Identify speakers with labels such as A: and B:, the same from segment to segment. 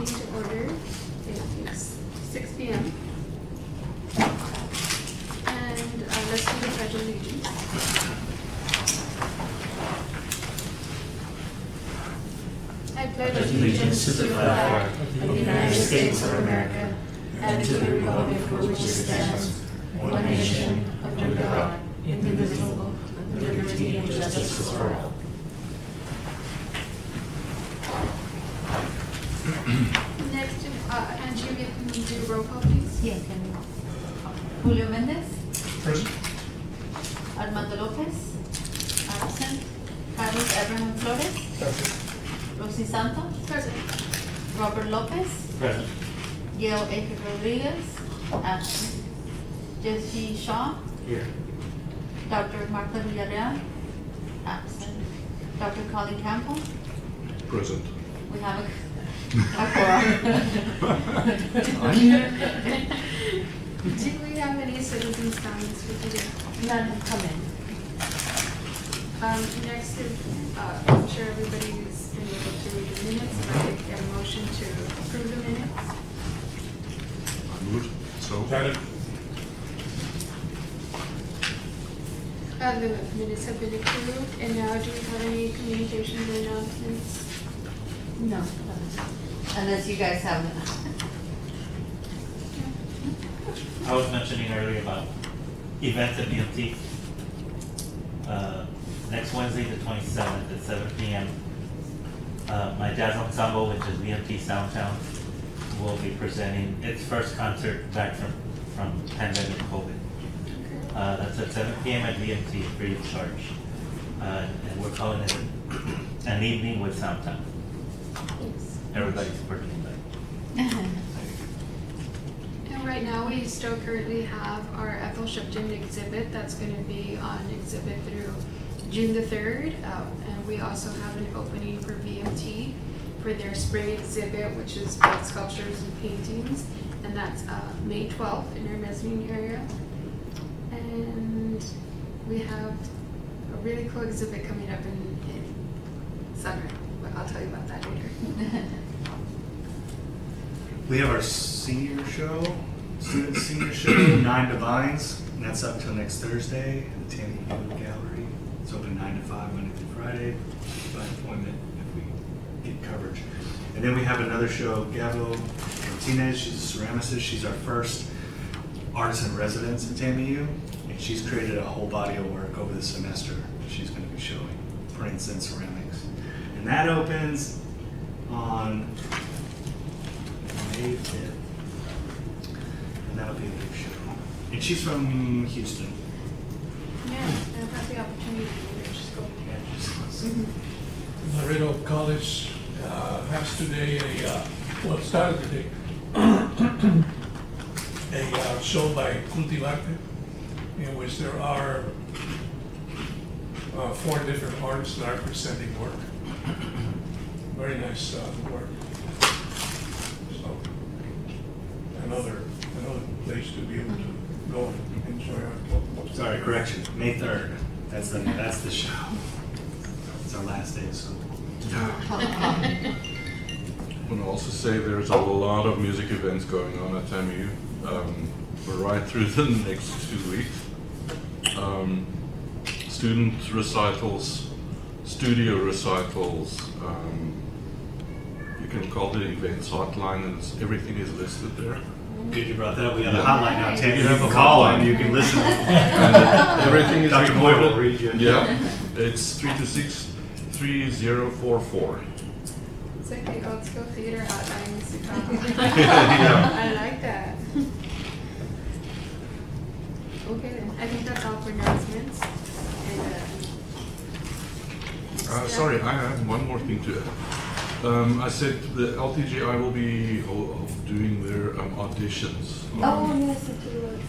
A: meeting to order. It is 6 p.m. And let's do the pledge of allegiance. I pledge allegiance to the flag of the United States of America and to the republic for which it stands, one nation, under God, indivisible, with liberty and justice for all. Next, Angie, we can do roll call, please.
B: Yes, Julio Mendez,
C: Present.
B: Armando Lopez, absent. Carlos Abraham Flores,
C: Present.
B: Rosy Santos,
A: Present.
B: Robert Lopez,
C: Present.
B: Gail Aker Rodriguez, absent. Jesse Shaw,
C: Here.
B: Dr. Martha Villarreal, absent. Dr. Colin Campbell,
C: Present.
B: we have a quorum.
A: Do we have any citizens' comments for today?
B: None have come in.
A: Next, I'm sure everybody's been able to read the minutes, but I get a motion to approve the minutes.
C: Moved. So.
A: The minutes have been approved, and now do we have any communications or announcements?
B: No, unless you guys have.
D: I was mentioning earlier about events at BMT. Next Wednesday, the 27th at 7 p.m. My jazz ensemble, which is BMT Soundtown, will be presenting its first concert back from pandemic COVID. That's at 7 p.m. at BMT, free of charge. And we're calling it an evening with Soundtown. Everybody's working back.
A: And right now, we still currently have our Ethel Shipton exhibit that's going to be on exhibit through June the 3rd. And we also have an opening for VMT for their spring exhibit, which is both sculptures and paintings. And that's May 12th in our mezzanine area. And we have a really cool exhibit coming up in summer, but I'll tell you about that later.
E: We have our senior show, student senior show, 9 to Vines, and that's up till next Thursday at the Tammy Hill Gallery. It's open 9 to 5, Monday through Friday, by appointment if we get coverage. And then we have another show, Gabo Martinez, she's a ceramicist. She's our first artist in residence at TAMU, and she's created a whole body of work over the semester that she's going to be showing, prints and ceramics. And that opens on May 5th. And that'll be a big show. And she's from Houston.
A: Yeah, I've had the opportunity to just go.
E: Yeah, she's
C: Laredo College has today started today, a show by Cultivarte, in which there are 4 different artists that are presenting work. Very nice work. So another place to be able to go and enjoy our.
E: Sorry, correction. May 3rd. That's the show. It's our last day of school.
F: I want to also say there's a lot of music events going on at TAMU. We're right through the next 2 weeks. Student recitals, studio recitals. You can call the events hotline, and everything is listed there.
E: Good you brought that up. We have a hotline now, Tammy.
F: You
E: You
F: have
E: can
F: a
E: call
F: hotline.
E: and you can listen.
F: And everything is
E: Dr. Moore will
F: recorded.
E: read you.
F: Yeah, it's 326-3044.
A: It's like the old school theater hotline used to call.
F: Yeah.
A: I like that. Okay then, I think that's all for announcements. And,
F: Sorry, I have one more thing to add. I said the LTGI will be doing their auditions
B: Oh,
F: on
B: yes, it was.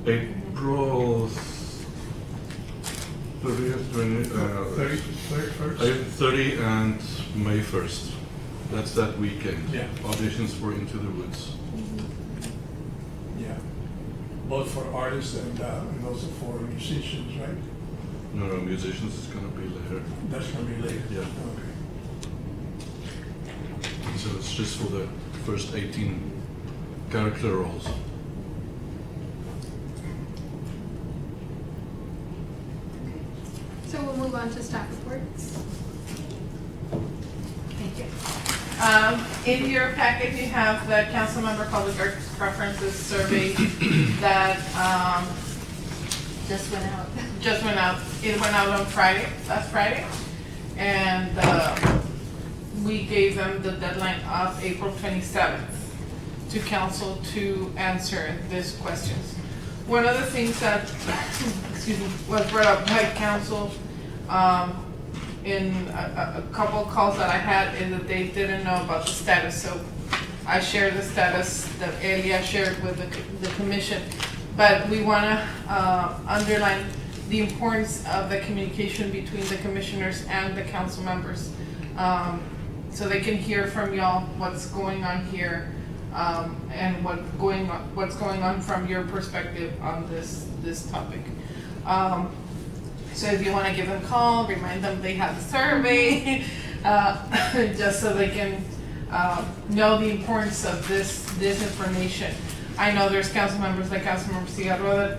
F: April 30th, 30 and May 1st. That's that weekend.
C: Yeah.
F: Auditions for Into the Woods.
C: Yeah, both for artists and also for musicians, right?
F: No, musicians is gonna be later.
C: That's gonna be later.
F: Yeah.
C: Okay.
F: So it's just for the first 18 character roles.
A: So we'll move on to staff reports.
B: Thank you.
G: In your packet, you have the Councilmember Public Arts Preferences Survey that,
B: Just went out.
G: just went out. It went out on Friday, last Friday. And, we gave them the deadline of April 27th to council to answer these questions. One of the things that, excuse me, was brought up by council, in a couple of calls that I had, is that they didn't know about the status. So I shared the status that Elia shared with the commission. But we wanna, underline the importance of the communication between the commissioners and the council members. So they can hear from y'all what's going on here, and what's going on from your perspective on this topic. So if you wanna give them a call, remind them they have the survey, just so they can, know the importance of this information. I know there's council members like Councilmember Cigarro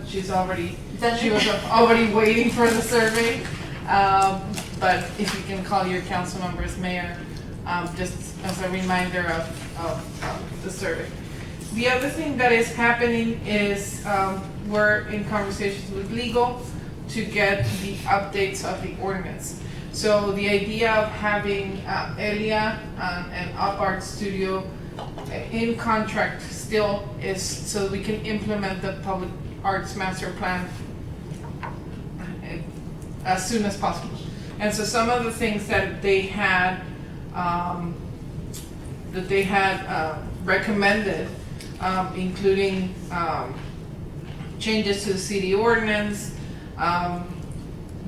G: that she was already waiting for the survey. But if you can call your council members, mayor, just as a reminder of the survey. The other thing that is happening is, we're in conversations with legal to get the updates of the ordinance. So the idea of having Elia and Up Art Studio in contract still is so we can implement the public arts master plan as soon as possible. And so some of the things that they had recommended, including changes to the city ordinance,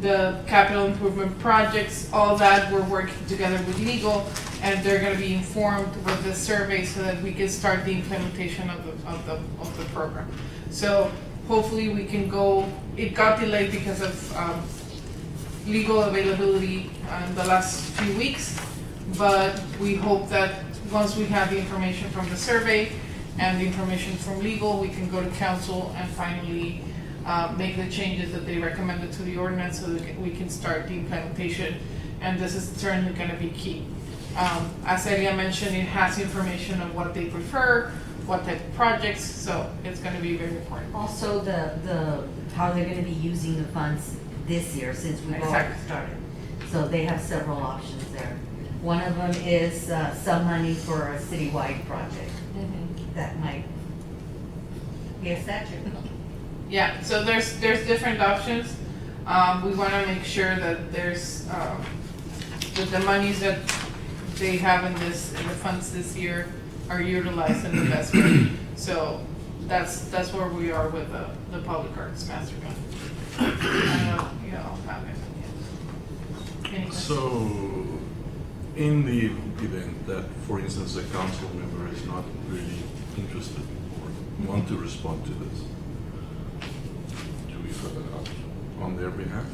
G: the capital improvement projects, all that we're working together with legal, and they're gonna be informed with the survey so that we can start the implementation of the program. So hopefully we can go, it got delayed because of legal availability in the last few weeks, but we hope that once we have the information from the survey and the information from legal, we can go to council and finally make the changes that they recommended to the ordinance so that we can start the implementation, and this is certainly gonna be key. As Elia mentioned, it has information on what they prefer, what type of projects, so it's gonna be very important.
B: Also, how they're gonna be using the funds this year, since we've already
G: Exactly.
B: started. So they have several options there. One of them is some money for a citywide project. That might be a statute.
G: Yeah, so there's different options. We wanna make sure that there's, that the monies that they have in the funds this year are utilized in the best way. So that's where we are with the public arts master plan. I don't know if you all have it. Any questions?
F: So, in the event that, for instance, a council member is not really interested or want to respond to this, do we fill it out on their behalf?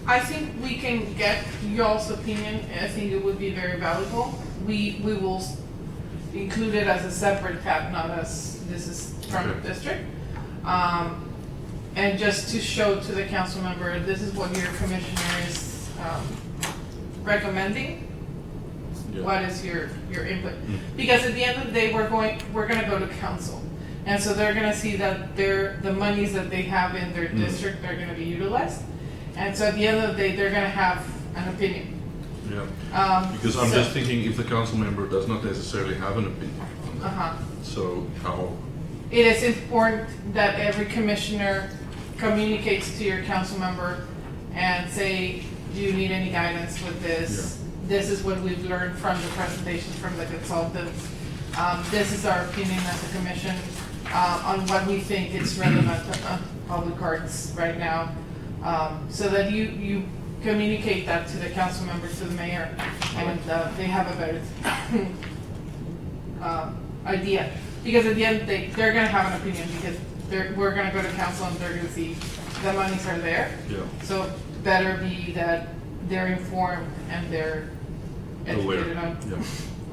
G: I think we can get y'all's opinion. I think it would be very valuable. We will include it as a separate tab, not as this is from the
F: Okay.
G: district. And just to show to the council member, this is what your commissioner is recommending.
F: Yeah.
G: What is your input?
F: Mm.
G: Because at the end of the day, we're gonna go to council. And so they're gonna see that the monies that they have in their district are gonna be utilized. And so at the end of the day, they're gonna have an opinion.
F: Yeah, because I'm
G: so-
F: just thinking if the council member does not necessarily have an opinion on that,
G: Uh-huh.
F: so how,
G: It is important that every commissioner communicates to your council member and say, do you need any guidance with this? This is what we've learned from the presentations from the consultants. This is our opinion as a commission on what we think is relevant to public arts right now. So that you communicate that to the council member, to the mayor, and they have a better idea. Because at the end, they're gonna have an opinion, because we're gonna go to council and they're gonna see the monies are there.
F: yeah,
G: So better be that they're informed and they're educated on,
F: Yeah.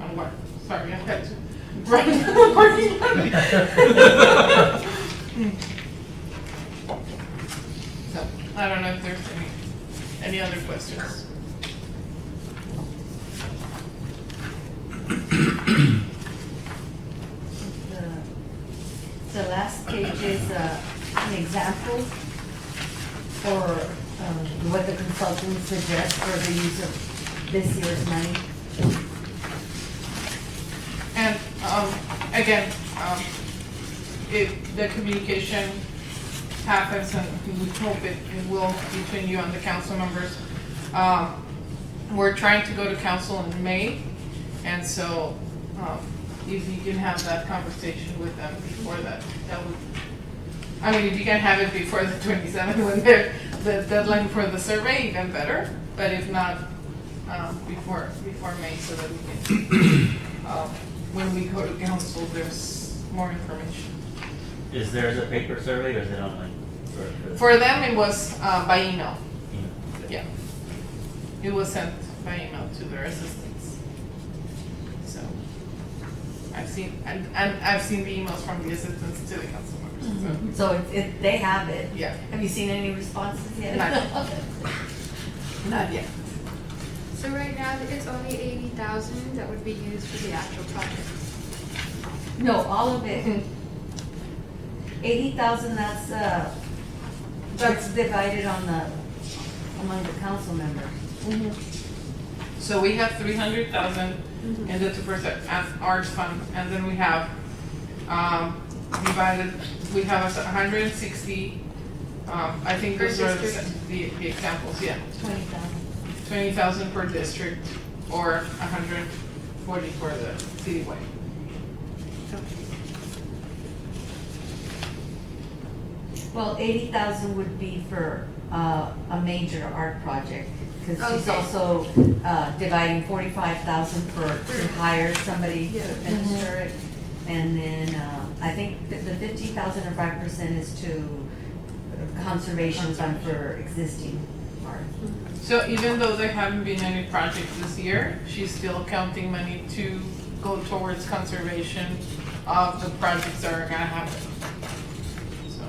G: on what? Sorry, I had to run to the parking lot. So, I don't know if there's any other questions.
B: The last page is an example for what the consultant suggests for the use of this year's money.
G: And, again, if the communication happens, and we hope it will between you and the council members, we're trying to go to council in May, and so, if you can have that conversation with them before that would, I mean, if you can have it before the 27th, when the deadline for the survey, even better, but if not, before May, so that we can, when we go to council, there's more information.
D: Is theirs a paper survey or is it online?
G: For them, it was by email.
D: Email.
G: Yeah. It was sent by email to their assistants. So I've seen, and I've seen the emails from the assistants to the council members.
B: So they have it.
G: Yeah.
B: Have you seen any responses yet?
G: Not yet.
A: So right now, it's only 80,000 that would be used for the actual project.
B: No, all of it. 80,000, that's divided among the council members.
G: So we have 300,000 in the 2% arts fund, and then we have divided. We have 160. I think
A: Per
G: those are
A: district.
G: the examples. Yeah,
B: 20,000.
G: 20,000 per district, or 140 for the citywide.
B: Well, 80,000 would be for a major art project, because she's
A: Okay.
B: also dividing 45,000 to hire somebody to
A: Yeah.
B: administer it. And then I think the 50,000 or 5% is to conservation fund for existing art.
G: So even though there haven't been any projects this year, she's still counting money to go towards conservation of the projects that are gonna happen. So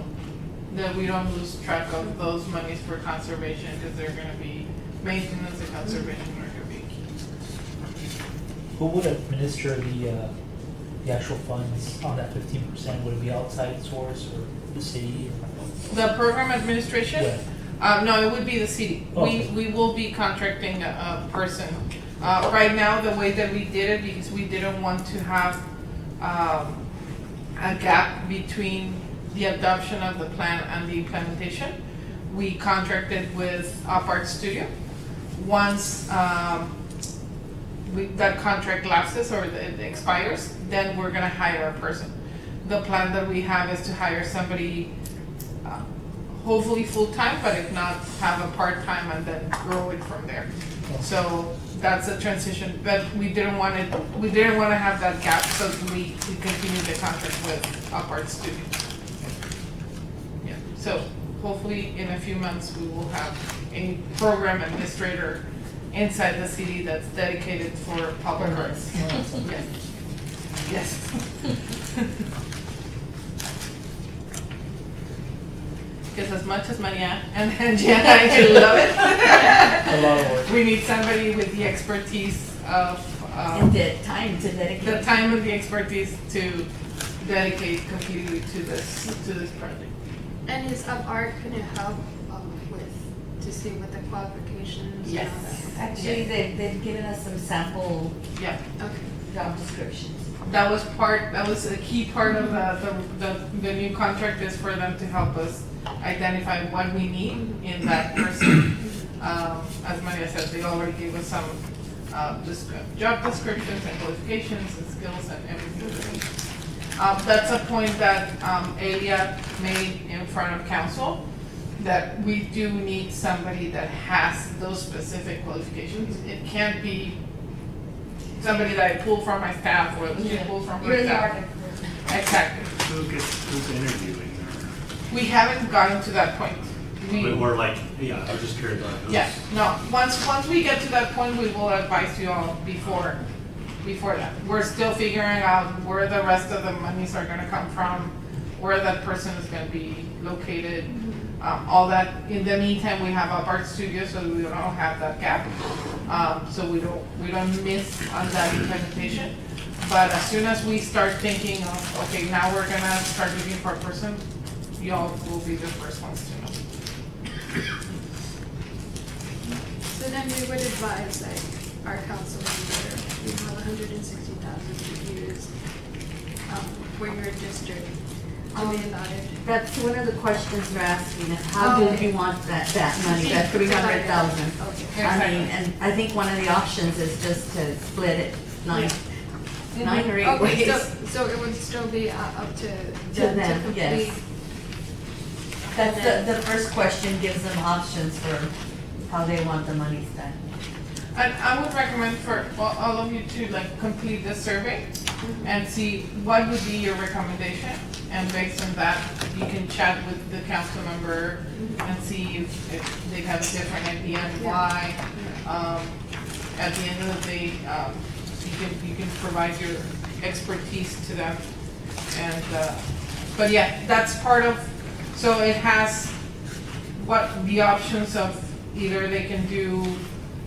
G: that we don't lose track of those monies for conservation, because they're gonna be, maintenance and conservation are gonna be key.
H: Who would administer the actual funds on that 15%? Would it be outside source or the city?
G: The program administration?
H: Yeah.
G: No, it would be the city.
H: Okay.
G: We will be contracting a person. Right now, the way that we did it, because we didn't want to have a gap between the adoption of the plan and the implementation, we contracted with Up Art Studio. Once that contract lapses or it expires, then we're gonna hire a person. The plan that we have is to hire somebody, hopefully full-time, but if not, have a part-time and then grow it from there. So that's a transition, but we didn't want to have that gap, so we continued the contract with Up Art Studio. Yeah, so hopefully in a few months, we will have a program administrator inside the city that's dedicated for public arts. Yes. Yes. Because as much as Maria and Gianna actually love it,
H: A lot of work.
G: we need somebody with the expertise of,
B: And the time to dedicate.
G: the time and the expertise to dedicate completely to this project.
A: And is Up Art gonna help to see what the qualifications and all that?
G: Yes.
B: Actually, they've given us some sample
G: Yeah,
A: Okay.
B: job descriptions.
G: that was a key part of the new contract, is for them to help us identify what we need in that person. As Maria said, they already gave us some job descriptions and qualifications and skills and everything that we need. That's a point that Elia made in front of council, that we do need somebody that has those specific qualifications. It can't be somebody that I pull from my staff or that she pulls from her
B: You're the
G: staff.
B: architect.
G: Exactly.
E: Who's interviewing her?
G: We haven't gotten to that point.
E: Or like, yeah, I was just curious about those.
G: Yeah, no, once we get to that point, we will advise you all before that. We're still figuring out where the rest of the monies are gonna come from, where that person is gonna be located, all that. In the meantime, we have a art studio, so we don't have that gap. So we don't miss on that implementation. But as soon as we start thinking of, okay, now we're gonna start looking for a person, y'all will be the first ones to know.
A: So then we would advise, like, our council member, we have 160,000 to use, for your district to be allotted.
B: That's one of the questions we're asking, how do
A: Okay.
B: you want that money, that 300,000?
A: Okay.
B: I mean, and I think one of the options is just to split it nine or eight
A: Okay,
B: ways.
A: so it would still be up to
B: To
A: them
B: them,
A: to complete.
B: yes. That's the first question gives them options for how they want the money spent.
G: And I would recommend for all of you to like complete the survey and see what would be your recommendation. And based on that, you can chat with the council member and see if they have a different idea and why. At the end of the day, you can provide your expertise to them. And, but yeah, that's part of, so it has what the options of either they can do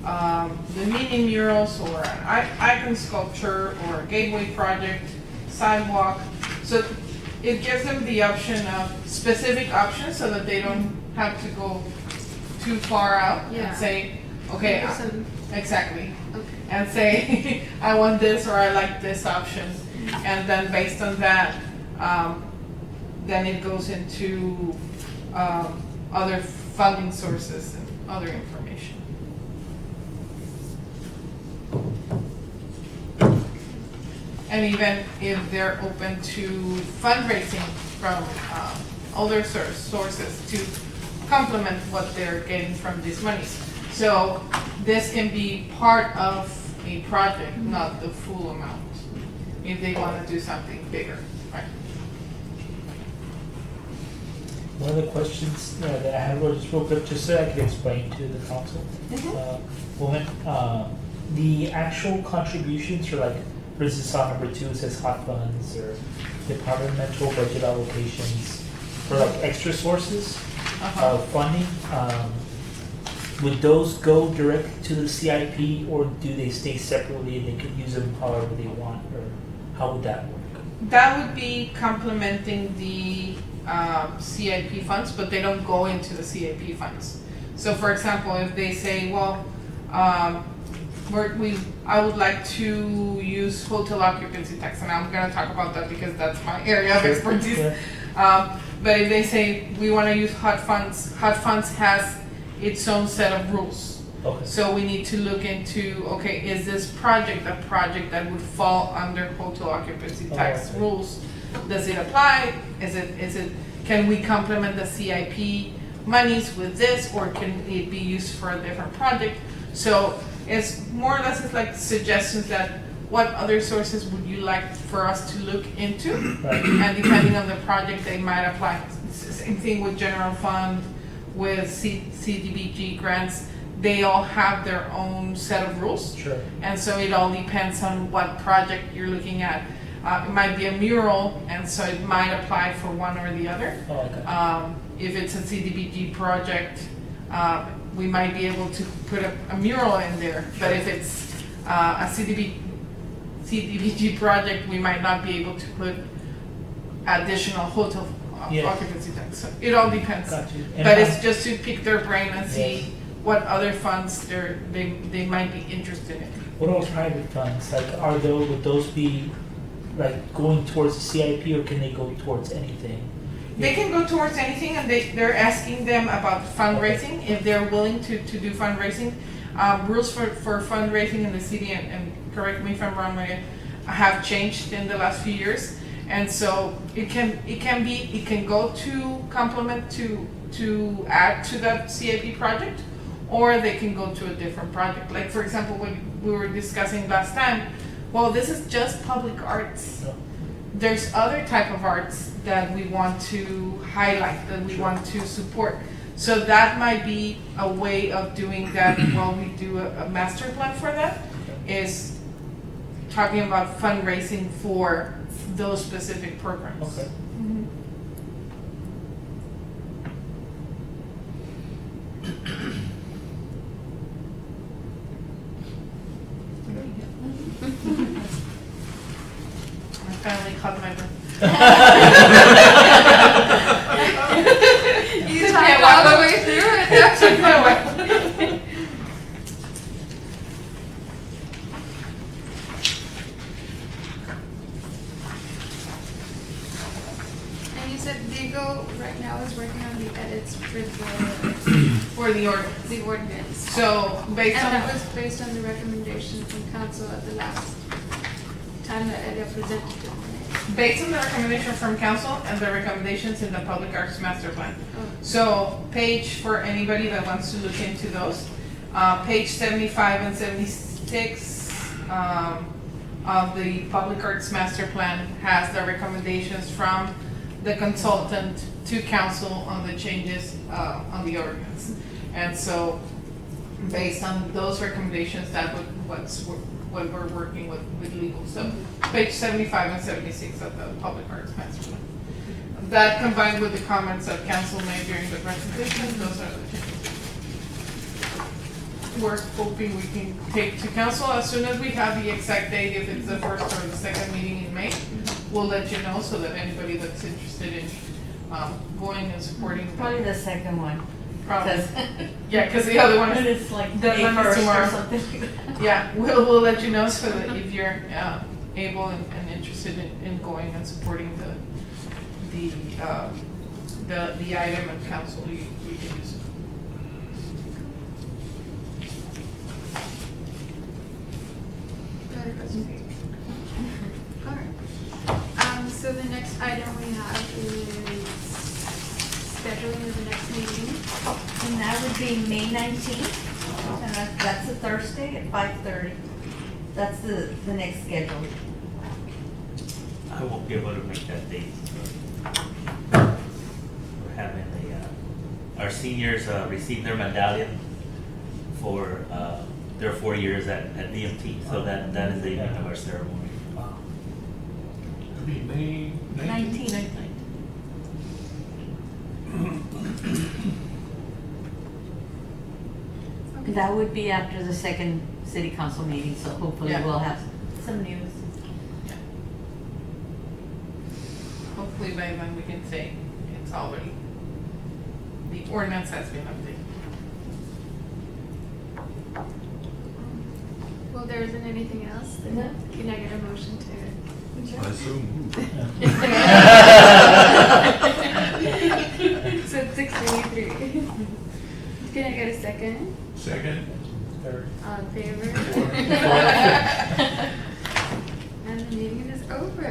G: the mini murals or an icon sculpture or a gateway project, sidewalk. So it gives them the option of specific options so that they don't have to go too far out
A: Yeah.
G: and say, okay,
A: Give some-
G: exactly.
A: Okay.
G: And say, I want this or I like this option. And then based on that, then it goes into other funding sources and other information. And even if they're open to fundraising from other sources to complement what they're getting from these monies. So this can be part of a project, not the full amount, if they want to do something bigger, right?
H: One of the questions that I had was just real quick, just so I could explain to the council. Woman, the actual contributions are like, for instance, on number 2, it says hot funds or departmental budget allocations for like extra sources of funding. Would those go direct to the CIP or do they stay separately and they could use them however they want, or how would that work?
G: That would be complementing the CIP funds, but they don't go into the CIP funds. So for example, if they say, well, I would like to use hotel occupancy tax, and I'm gonna talk about that because that's my area of expertise.
H: Yeah.
G: But if they say we wanna use hot funds has its own set of rules.
H: Okay.
G: So we need to look into, okay, is this project a project that would fall under hotel occupancy tax
H: okay.
G: rules? Does it apply? Can we complement the CIP monies with this, or can it be used for a different project? So it's more or less, it's like suggestions that what other sources would you like for us to look into?
H: Right.
G: And depending on the project, they might apply. Same thing with general fund, with CDBG grants. They all have their own set of rules.
H: Sure.
G: And so it all depends on what project you're looking at. It might be a mural, and so it might apply for one or the other.
H: Oh, okay.
G: If it's a CDBG project, we might be able to put a mural in there. But if it's a CDBG project, we might not be able to put additional hotel
H: Yeah.
G: occupancy tax. So it all depends.
H: Got you. And
G: But
H: if
G: it's just to pick their brain and see
H: Yes.
G: what other funds they might be interested in.
H: What about private funds? Like, would those be like going towards the CIP, or can they go towards anything?
G: They can go towards anything, and they're asking them about fundraising, if they're willing to do fundraising. Rules for fundraising in the city, and correct me if I'm wrong, Maria, have changed in the last few years. And so it can go to complement to add to that CIP project, or they can go to a different project. Like for example, when we were discussing last time, well, this is just public arts.
H: No.
G: There's other type of arts that we want to highlight, that we want to support. So that might be a way of doing that while we do a master plan for that, is talking about fundraising for those specific programs.
H: Okay.
G: I finally caught my breath.
A: You talked all the way through it. That's
G: Took my way.
A: And you said Diego right now is working on the edits for
G: For the ordinance.
A: the ordinance.
G: So
A: And
G: based on.
A: that was based on the recommendation from council at the last time that Elia presented to them.
G: Based on the recommendation from council and the recommendations in the public arts master plan.
A: Oh.
G: So page, for anybody that wants to look into those, page 75 and 76 of the public arts master plan has the recommendations from the consultant to council on the changes on the ordinance. And so based on those recommendations, that would, what we're working with legal. So page 75 and 76 of the public arts master plan. That combined with the comments that council made during the presentation, those are the changes. We're hoping we can take to council as soon as we have the exact date, if it's the first or the second meeting in May, we'll let you know so that anybody that's interested in going and supporting.
B: Probably the second one.
G: Probably.
B: 'Cause
G: Yeah, because the other one
B: But
G: is,
B: it's like
G: Deadline
B: May
G: is
B: 1st
G: tomorrow.
B: or something.
G: yeah, we'll let you know so that if you're able and interested in going and supporting the item at council, you can use it.
A: Got it, President. Alright. So the next item we have is scheduling of the next meeting.
B: And that would be May 19th, and that's a Thursday at 5:30. That's the next schedule.
D: I won't be able to make that date. We're having our seniors receive their medallion for their 4 years at DMT, so that is the evening of our ceremony.
C: It'll be May
B: 19th. That would be after the second city council meeting, so hopefully
G: Yeah.
B: we'll have some news.
G: Hopefully by then we can say it's already, the ordinance has been updated.
A: Well, there isn't anything else, then
B: No.
A: can I get a motion to?
F: I assume.
A: So it's 6:23. Can I get a second?
C: Second?
H: Third.
A: All in favor? And the meeting is over.